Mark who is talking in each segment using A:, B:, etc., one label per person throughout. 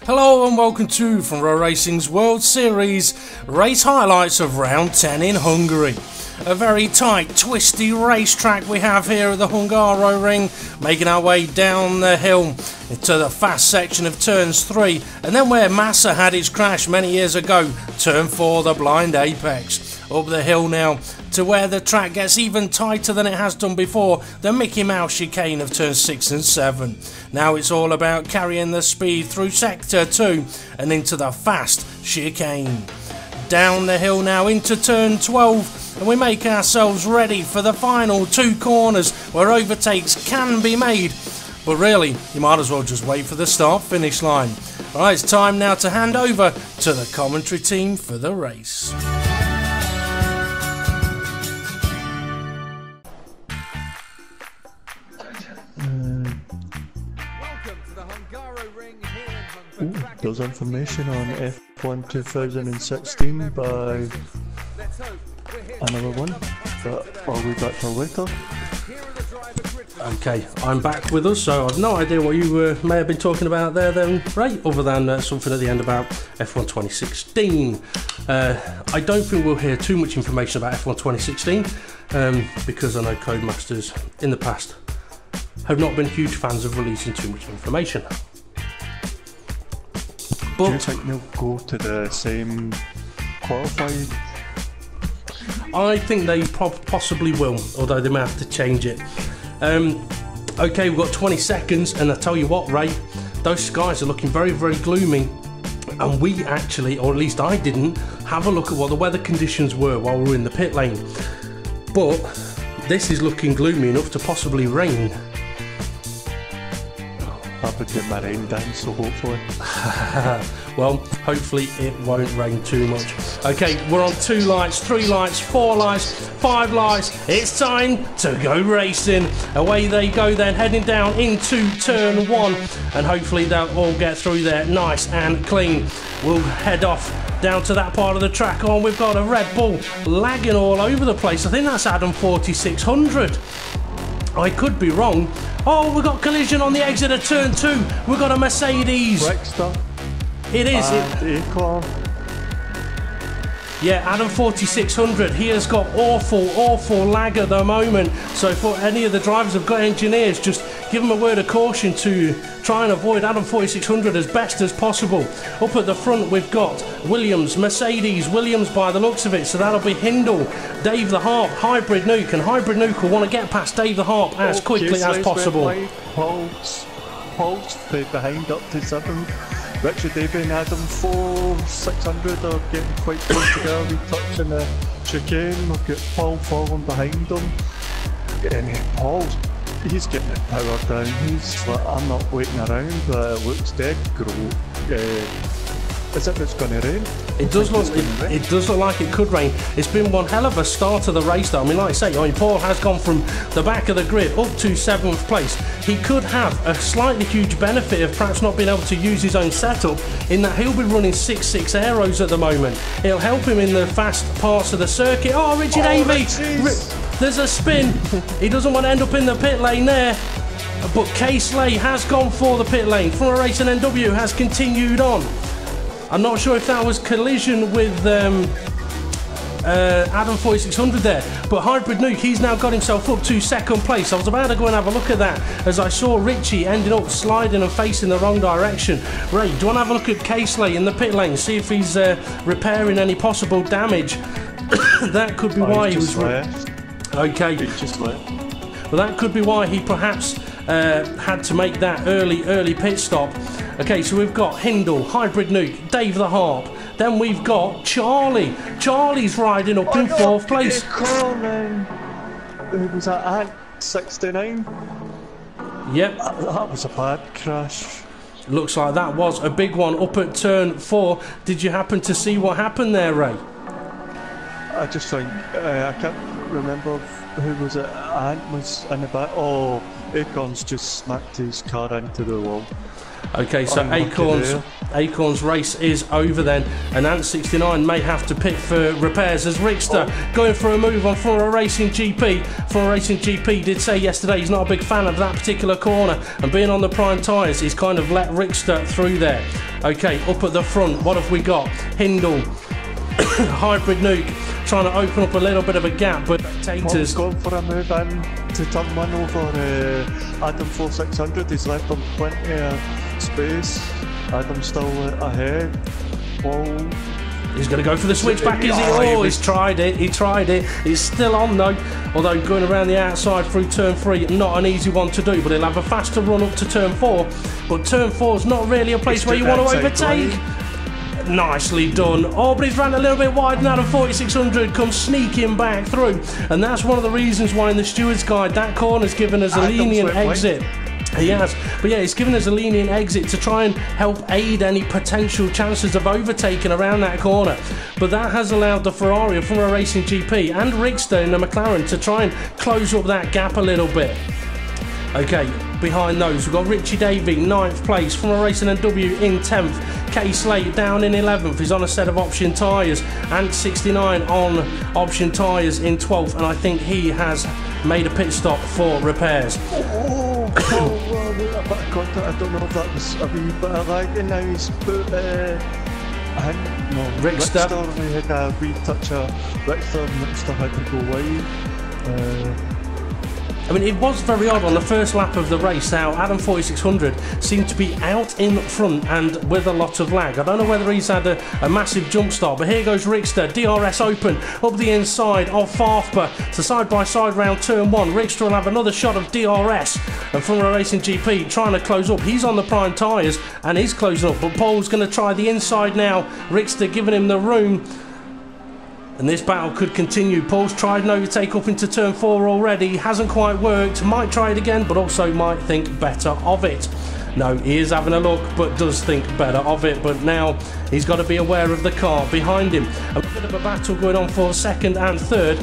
A: Hello and welcome to Front Row Racing's World Series race highlights of round 10 in Hungary. A very tight, twisty racetrack we have here at the Hungaroring, making our way down the hill into the fast section of turns 3, and then where Massa had its crash many years ago, turn 4, the blind apex. Up the hill now to where the track gets even tighter than it has done before, the Mickey Mouse chicane of turns 6 and 7. Now it's all about carrying the speed through sector 2 and into the fast chicane. Down the hill now into turn 12, and we make ourselves ready for the final 2 corners where overtakes can be made. But really, you might as well just wait for the start-finish line. Alright, it's time now to hand over to the commentary team for the race.
B: There's information on F1 2016 by another one, but I'll be back till later.
A: Okay, I'm back with us, so I've no idea what you may have been talking about there then, Ray, other than something at the end about F1 2016. I don't think we'll hear too much information about F1 2016, because I know Codemasters in the past have not been huge fans of releasing too much information.
B: Do you think they'll go to the same qualified?
A: I think they possibly will, although they may have to change it. Okay, we've got 20 seconds, and I tell you what, Ray, those skies are looking very, very gloomy. And we actually, or at least I didn't, have a look at what the weather conditions were while we were in the pit lane. But this is looking gloomy enough to possibly rain.
B: I would get my rain down, so hopefully.
A: Well, hopefully it won't rain too much. Okay, we're on 2 lights, 3 lights, 4 lights, 5 lights. It's time to go racing. Away they go then, heading down into turn 1. And hopefully they'll all get through there nice and clean. We'll head off down to that part of the track. Oh, we've got a Red Bull lagging all over the place. I think that's Adam 4600. I could be wrong. Oh, we've got collision on the exit of turn 2. We've got a Mercedes.
B: Rickster.
A: It is.
B: Acorn.
A: Yeah, Adam 4600. He has got awful lag at the moment. So for any of the drivers who've got engineers, just give them a word of caution to try and avoid Adam 4600 as best as possible. Up at the front we've got Williams, Mercedes, Williams by the looks of it, so that'll be Hindle, Dave the Harp, Hybrid Nuke, and Hybrid Nuke will want to get past Dave the Harp as quickly as possible.
B: Holtz behind up to 7th. Richard Davey and Adam 4600 are getting quite close together. We touch in the chicane. We've got Paul falling behind them. And Paul, he's getting the power down. He's like, I'm not waiting around, but it looks dead as if it's going to rain.
A: It does look like it could rain. It's been one hell of a start to the race though. I mean, like I say, Paul has gone from the back of the grid up to 7th place. He could have a slightly huge benefit of perhaps not being able to use his own setup, in that he'll be running 6.6 aeros at the moment. It'll help him in the fast parts of the circuit. Oh, Richard Davey! There's a spin. He doesn't want to end up in the pit lane there. But Case Lay has gone for the pit lane. Front Row Racing NW has continued on. I'm not sure if that was collision with Adam 4600 there, but Hybrid Nuke, he's now got himself up to 2nd place. I was about to go and have a look at that as I saw Richie ending up sliding and facing the wrong direction. Ray, do you want to have a look at Caseley in the pit lane, see if he's repairing any possible damage? That could be why he was
B: left.
A: Okay.
B: He just left.
A: Well, that could be why he perhaps had to make that early pit stop. Okay, so we've got Hindle, Hybrid Nuke, Dave the Harp. Then we've got Charlie. Charlie's riding up in 4th place.
B: Who was that at 69?
A: Yep.
B: That was a bad crash.
A: Looks like that was a big one up at turn 4. Did you happen to see what happened there, Ray?
B: I just think, I can't remember who was it. Ant was in the back. Oh, Acorn's just smacked his car into the wall.
A: Okay, so Acorn's race is over then, and Ant69 may have to pit for repairs as Rickster going for a move on Front Racing GP. Front Racing GP did say yesterday he's not a big fan of that particular corner, and being on the prime tyres, he's kind of let Rickster through there. Okay, up at the front, what have we got? Hindle, Hybrid Nuke, trying to open up a little bit of a gap, but Taters
B: going for a move in to turn one over Adam 4600. He's left him plenty of space. Adam's still ahead.
A: He's going to go for the switchback, is he? Oh, he's tried it. He tried it. He's still on though. Although going around the outside through turn 3, not an easy one to do. But he'll have a faster run up to turn 4. But turn 4 is not really a place where you want to overtake. Nicely done. Oh, but he's ran a little bit wide now, and 4600 comes sneaking back through. And that's one of the reasons why in the Steward's Guide that corner's given us a lenient exit. He has, but yeah, he's given us a lenient exit to try and help aid any potential chances of overtaking around that corner. But that has allowed the Ferrari from a Racing GP and Rickster in the McLaren to try and close up that gap a little bit. Okay, behind those we've got Richie Davey, 9th place, from a Racing NW in 10th. K Slate down in 11th, he's on a set of option tyres, and 69 on option tyres in 12th, and I think he has made a pit stop for repairs.
B: A bit of contact. I don't know if that was a wee bit of lag, and now he's put Rickster. He had a wee touch of Rickster, and Rickster had to go wide.
A: I mean, it was very odd on the first lap of the race how Adam 4600 seemed to be out in front and with a lot of lag. I don't know whether he's had a massive jump start, but here goes Rickster, DRS open, up the inside of Farfba. So side-by-side round turn 1, Rickster will have another shot of DRS, and from a Racing GP trying to close up. He's on the prime tyres and he's closing up, but Paul's going to try the inside now. Rickster giving him the room. And this battle could continue. Paul's tried an overtake up into turn 4 already. Hasn't quite worked. Might try it again, but also might think better of it. No, he is having a look, but does think better of it. But now he's got to be aware of the car behind him. A bit of a battle going on for second and third.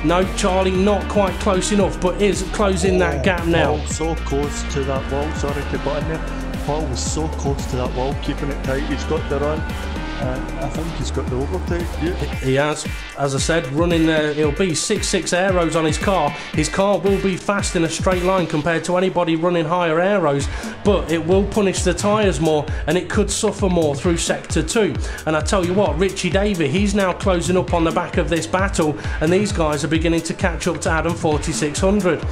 A: No, Charlie not quite close enough, but is closing that gap now.
B: Paul so close to that wall. Sorry to butt in there. Paul was so close to that wall, keeping it tight. He's got the run. I think he's got the overtake. Yeah.
A: He has, as I said, running there. It'll be 6.6 aeros on his car. His car will be fast in a straight line compared to anybody running higher aeros, but it will punish the tyres more, and it could suffer more through sector 2. And I tell you what, Richie Davey, he's now closing up on the back of this battle, and these guys are beginning to catch up to Adam 4600.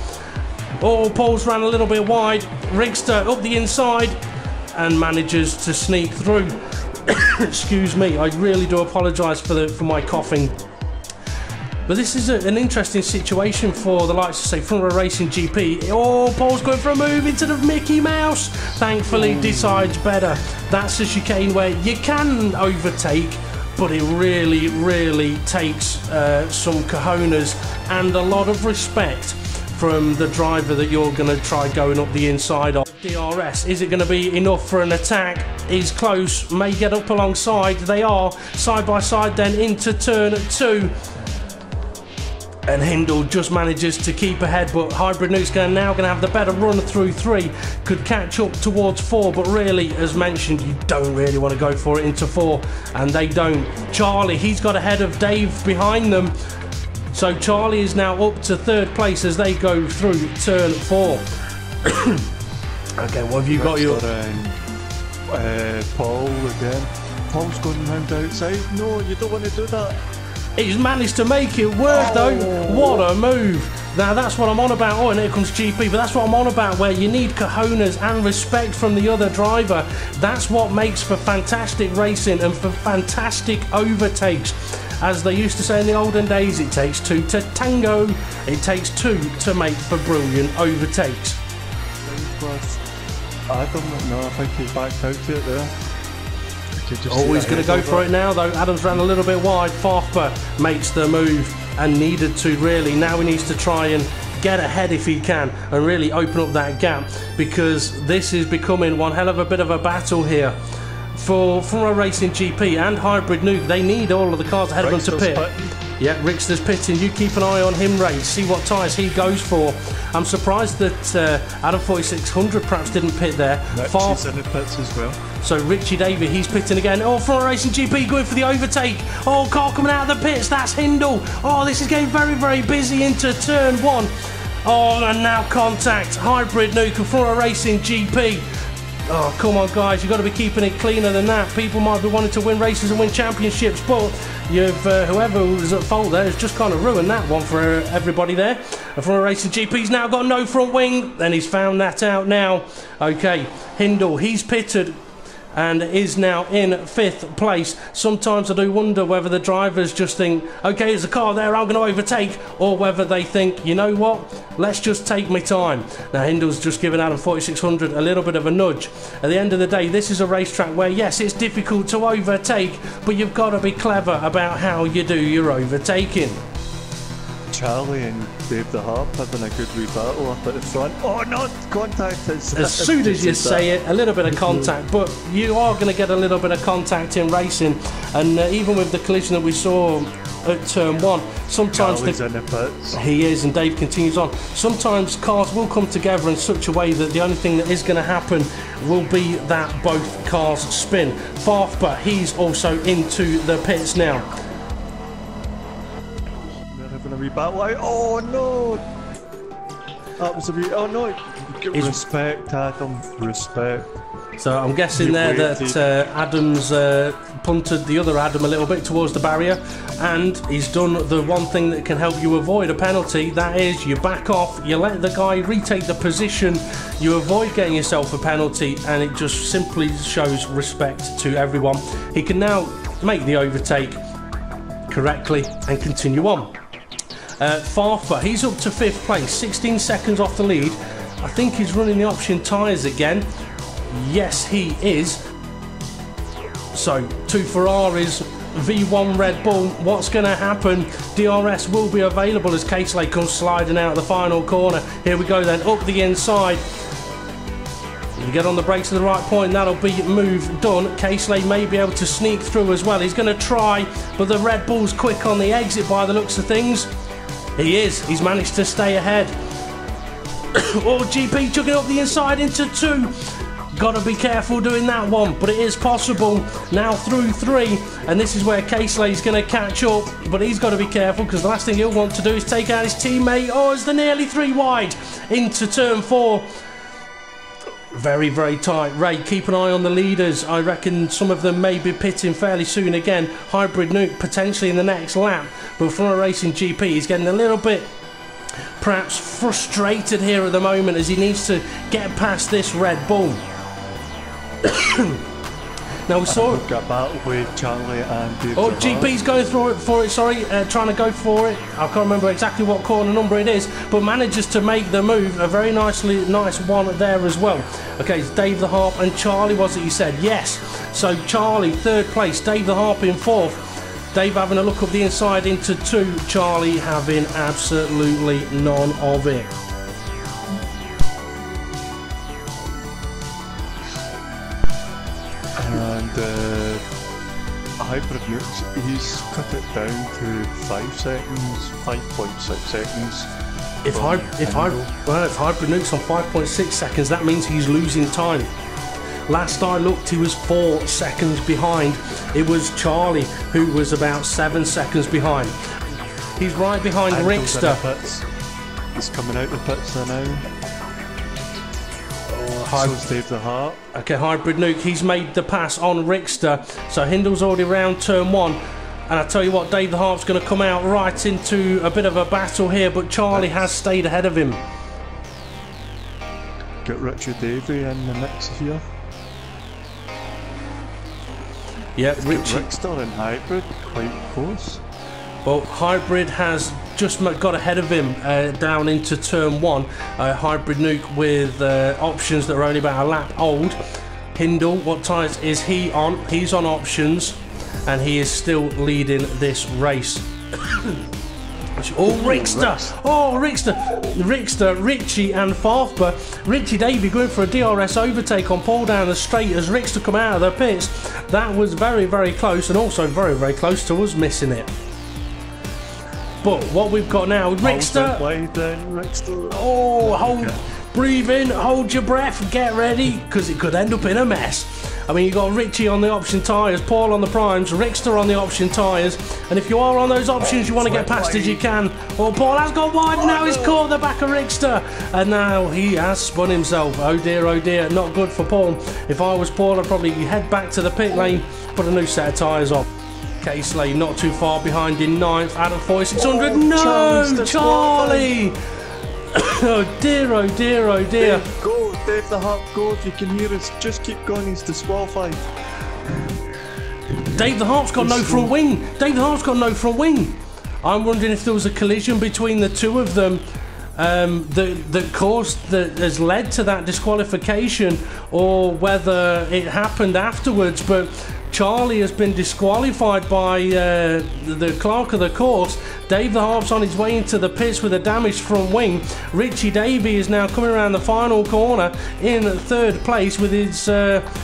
A: Oh, Paul's ran a little bit wide. Rickster up the inside and manages to sneak through. Excuse me, I really do apologise for my coughing. But this is an interesting situation for the likes of, say, Front Row Racing GP. Oh, Paul's going for a move into the Mickey Mouse. Thankfully, decides better. That's a chicane where you can overtake, but it really, really takes some cojones and a lot of respect from the driver that you're going to try going up the inside of. DRS, is it going to be enough for an attack? He's close, may get up alongside. They are side by side then into turn 2. And Hindle just manages to keep ahead, but Hybrid Nuke's now going to have the better run through 3. Could catch up towards 4, but really, as mentioned, you don't really want to go for it into 4, and they don't. Charlie, he's got ahead of Dave behind them. So Charlie is now up to 3rd place as they go through turn 4. Okay, what have you got your...
B: Paul again. Paul's going round the outside. No, you don't want to do that.
A: He's managed to make it work though. What a move. Now that's what I'm on about. Oh, and here comes GP, but that's what I'm on about, where you need cojones and respect from the other driver. That's what makes for fantastic racing and for fantastic overtakes. As they used to say in the olden days, it takes 2 to tango. It takes 2 to make for brilliant overtakes.
B: Adam, no, I think he's backed out to it there.
A: Oh, he's going to go for it now though. Adams ran a little bit wide. Farfba makes the move and needed to really. Now he needs to try and get ahead if he can and really open up that gap, because this is becoming one hell of a bit of a battle here. For a Racing GP and Hybrid Nuke, they need all of the cars ahead of them to pit. Yeah, Rickster's pitting. You keep an eye on him, Ray. See what tyres he goes for. I'm surprised that Adam 4600 perhaps didn't pit there.
B: Richie's in the pits as well.
A: So Richie Davey, he's pitting again. Oh, Front Racing GP going for the overtake. Oh, car coming out of the pits. That's Hindle. Oh, this is getting very, very busy into turn 1. Oh, and now contact. Hybrid Nuke and Front Racing GP. Oh, come on, guys. You've got to be keeping it cleaner than that. People might be wanting to win races and win championships, but whoever was at fault there has just kind of ruined that one for everybody there. And Front Racing GP's now got no front wing, and he's found that out now. Okay, Hindle, he's pitted and is now in 5th place. Sometimes I do wonder whether the drivers just think, okay, there's a car there, I'm going to overtake, or whether they think, you know what, let's just take my time. Now Hindle's just given Adam 4600 a little bit of a nudge. At the end of the day, this is a racetrack where, yes, it's difficult to overtake, but you've got to be clever about how you do your overtaking.
B: Charlie and Dave the Harp having a good wee battle up at the front. Oh no, contact is...
A: As soon as you say it, a little bit of contact, but you are going to get a little bit of contact in racing, and even with the collision that we saw at turn 1, sometimes
B: Charlie's in the pits.
A: He is, and Dave continues on. Sometimes cars will come together in such a way that the only thing that is going to happen will be that both cars spin. Farfba, he's also into the pits now.
B: A wee battle. Oh no! That was a wee. Oh no! Respect, Adam. Respect.
A: So I'm guessing there that Adam's punted the other Adam a little bit towards the barrier, and he's done the one thing that can help you avoid a penalty. That is, you back off, you let the guy retake the position, you avoid getting yourself a penalty, and it just simply shows respect to everyone. He can now make the overtake correctly and continue on. Farfba, he's up to 5th place, 16 seconds off the lead. I think he's running the option tyres again. Yes, he is. So, 2 Ferraris, V1 Red Bull. What's going to happen? DRS will be available as Casely comes sliding out of the final corner. Here we go then, up the inside. You get on the brakes at the right point, that'll be move done. Casely may be able to sneak through as well. He's going to try, but the Red Bull's quick on the exit by the looks of things. He is. He's managed to stay ahead. Oh, GP chucking up the inside into 2. Got to be careful doing that one, but it is possible. Now through 3, and this is where Casely's going to catch up, but he's got to be careful because the last thing he'll want to do is take out his teammate. Oh, it's the nearly 3 wide into turn 4. Very, very tight. Ray, keep an eye on the leaders. I reckon some of them may be pitting fairly soon again. Hybrid Nuke potentially in the next lap. But Front Racing GP is getting a little bit perhaps frustrated here at the moment as he needs to get past this Red Bull. Now we saw it.
B: Got battle with Charlie and Dave.
A: Oh, GP's going for it, sorry, trying to go for it. I can't remember exactly what corner number it is, but manages to make the move. A very nice one there as well. Okay, it's Dave the Harp and Charlie, was it you said? Yes. So Charlie, 3rd place, Dave the Harp in 4th. Dave having a look up the inside into 2, Charlie having absolutely none of it.
B: And Hybrid Nuke, he's cut it down to 5 seconds, 5.6 seconds.
A: If Hybrid Nuke's on 5.6 seconds, that means he's losing time. Last I looked, he was 4 seconds behind. It was Charlie who was about 7 seconds behind. He's right behind Rickster.
B: He's coming out the pits there now. So Dave the Harp.
A: Okay, Hybrid Nuke, he's made the pass on Rickster. So Hindle's already round turn 1. And I tell you what, Dave the Harp's going to come out right into a bit of a battle here, but Charlie has stayed ahead of him.
B: Get Richard Davey in the mix here.
A: Yeah,
B: Rickster and Hybrid quite close.
A: Well, Hybrid has just got ahead of him down into turn 1. Hybrid Nuke with options that are only about a lap old. Hindle, what tyres is he on? He's on options, and he is still leading this race. Oh, Rickster! Oh, Rickster, Richie and Farfba. Richie Davey going for a DRS overtake on Paul down the straight as Rickster come out of the pits. That was very, very close, and also very, very close to us missing it. But what we've got now, Rickster. Breathe in, hold your breath, get ready, because it could end up in a mess. I mean, you've got Richie on the option tyres, Paul on the primes, Rickster on the option tyres, and if you are on those options, you want to get past as you can. Well, Paul has gone wide, now he's caught the back of Rickster, and now he has spun himself. Oh dear, not good for Paul. If I was Paul, I'd probably head back to the pit lane, put a new set of tyres on. Casey not too far behind in 9th, out of 4600. No, Charlie! Oh dear.
B: Dave, go, Dave the Harp, go if you can hear us. Just keep going, he's disqualified.
A: Dave the Harp's got no front wing. I'm wondering if there was a collision between the two of them that has led to that disqualification, or whether it happened afterwards. But Charlie has been disqualified by the clerk of the course. Dave the Harp's on his way into the pits with a damaged front wing. Richie Davey is now coming around the final corner in 3rd place with his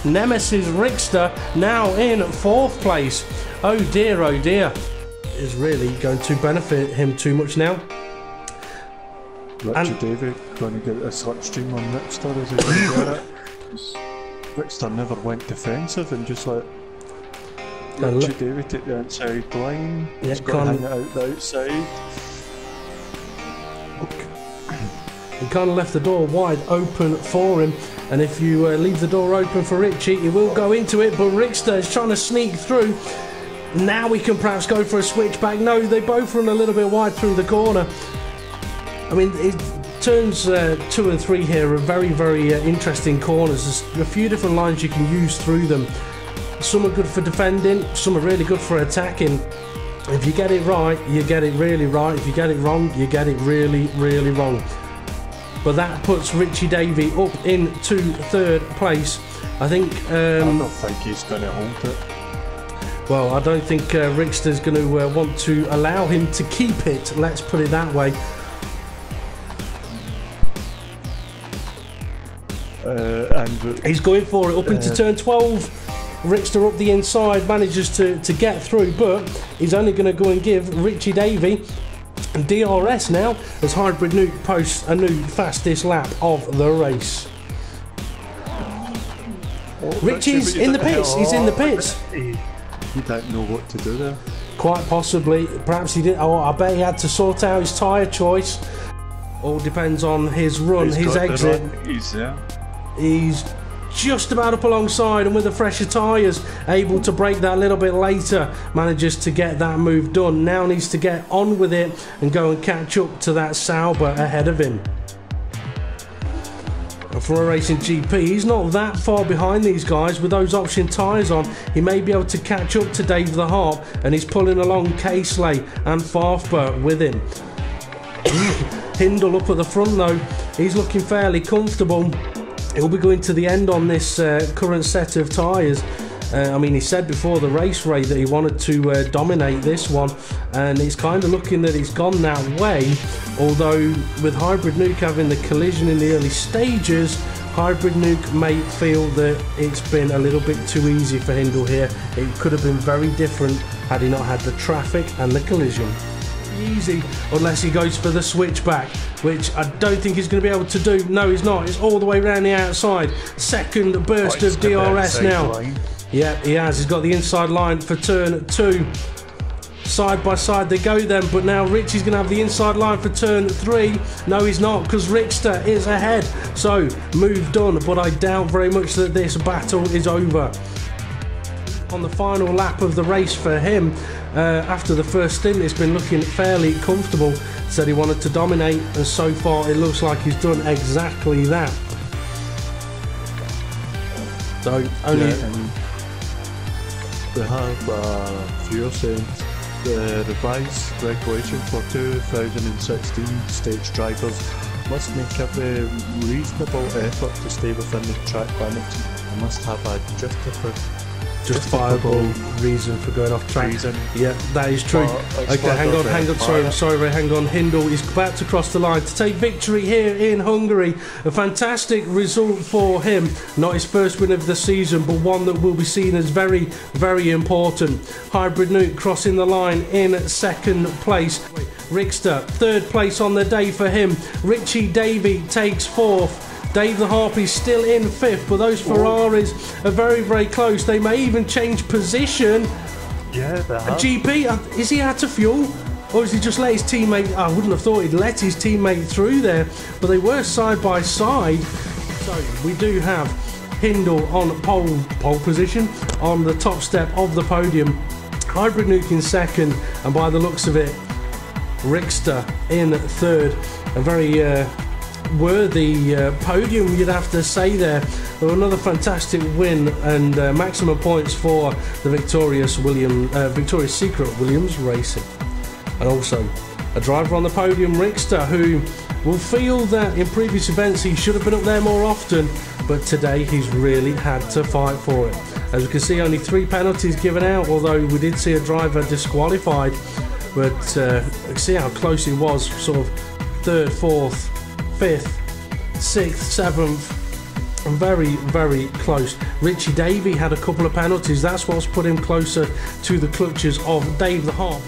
A: nemesis Rickster now in 4th place. Oh dear. Is really going to benefit him too much now.
B: Richie Davey going to get a slipstream on Rickster as he can get it. Rickster never went defensive and just let Richie Davey take the inside line.
A: Yeah,
B: he's got to hang it out the outside.
A: He kind of left the door wide open for him, and if you leave the door open for Richie, he will go into it, but Rickster is trying to sneak through. Now we can perhaps go for a switchback. No, they both run a little bit wide through the corner. I mean, turns 2 and 3 here are very interesting corners. There's a few different lines you can use through them. Some are good for defending, some are really good for attacking. If you get it right, you get it really right. If you get it wrong, you get it really wrong. But that puts Richie Davey up into 3rd place. I think
B: I don't think he's going to hold it.
A: Well, I don't think Rickster's going to want to allow him to keep it, let's put it that way.
B: And
A: he's going for it up into turn 12. Rickster up the inside manages to get through, but he's only going to go and give Richie Davey DRS now as Hybrid Nuke posts a new fastest lap of the race. Richie's in the pits. He's in the pits.
B: He don't know what to do there.
A: Quite possibly. Perhaps he did. Oh, I bet he had to sort out his tyre choice. All depends on his run, his exit.
B: He's there.
A: He's just about up alongside, and with the fresher tyres, able to brake that a little bit later, manages to get that move done. Now needs to get on with it and go and catch up to that Sauber ahead of him. For a Racing GP, he's not that far behind these guys. With those option tyres on, he may be able to catch up to Dave the Harp, and he's pulling along Casey and Farfber with him. Hindle up at the front though, he's looking fairly comfortable. He'll be going to the end on this current set of tyres. I mean, he said before the race, Ray, that he wanted to dominate this one, and it's kind of looking that it's gone that way. Although with Hybrid Nuke having the collision in the early stages, Hybrid Nuke may feel that it's been a little bit too easy for Hindle here. It could have been very different had he not had the traffic and the collision. Easy, unless he goes for the switchback, which I don't think he's going to be able to do. No, he's not. It's all the way around the outside. Second burst of DRS now.
B: Line.
A: Yeah, he has. He's got the inside line for turn 2. Side by side they go then, but now Richie's going to have the inside line for turn 3. No, he's not, because Rickster is ahead. So, move done, but I doubt very much that this battle is over. On the final lap of the race for him, after the first stint, it's been looking fairly comfortable. Said he wanted to dominate, and so far it looks like he's done exactly that. So, only...
B: Yeah, they have fuel saying the revised regulation for 2016 states drivers must make every reasonable effort to stay within the track limits and must have a
A: justifiable reason for going off track. Yeah, that is true. Okay, hang on, sorry, Ray, hang on. Hindle is about to cross the line to take victory here in Hungary. A fantastic result for him. Not his first win of the season, but one that will be seen as very important. Hybrid Nuke crossing the line in second place. Rickster, third place on the day for him. Richie Davey takes fourth. Dave the Harpy's still in fifth, but those Ferraris are very, very close. They may even change position.
B: Yeah, they have.
A: GP, is he out of fuel? Or has he just let his teammate... I wouldn't have thought he'd let his teammate through there, but they were side by side. So we do have Hindle on pole position on the top step of the podium. Hybrid Nuke in second, and by the looks of it, Rickster in third. A very worthy podium, you'd have to say there. Another fantastic win and maximum points for the Victorious Secret Williams Racing. And also a driver on the podium, Rickster, who will feel that in previous events he should have been up there more often, but today he's really had to fight for it. As we can see, only 3 penalties given out, although we did see a driver disqualified, but see how close it was, sort of 3rd, 4th, 5th, 6th, 7th, very, very close. Richie Davey had a couple of penalties, that's what's put him closer to the clutches of Dave the Harp.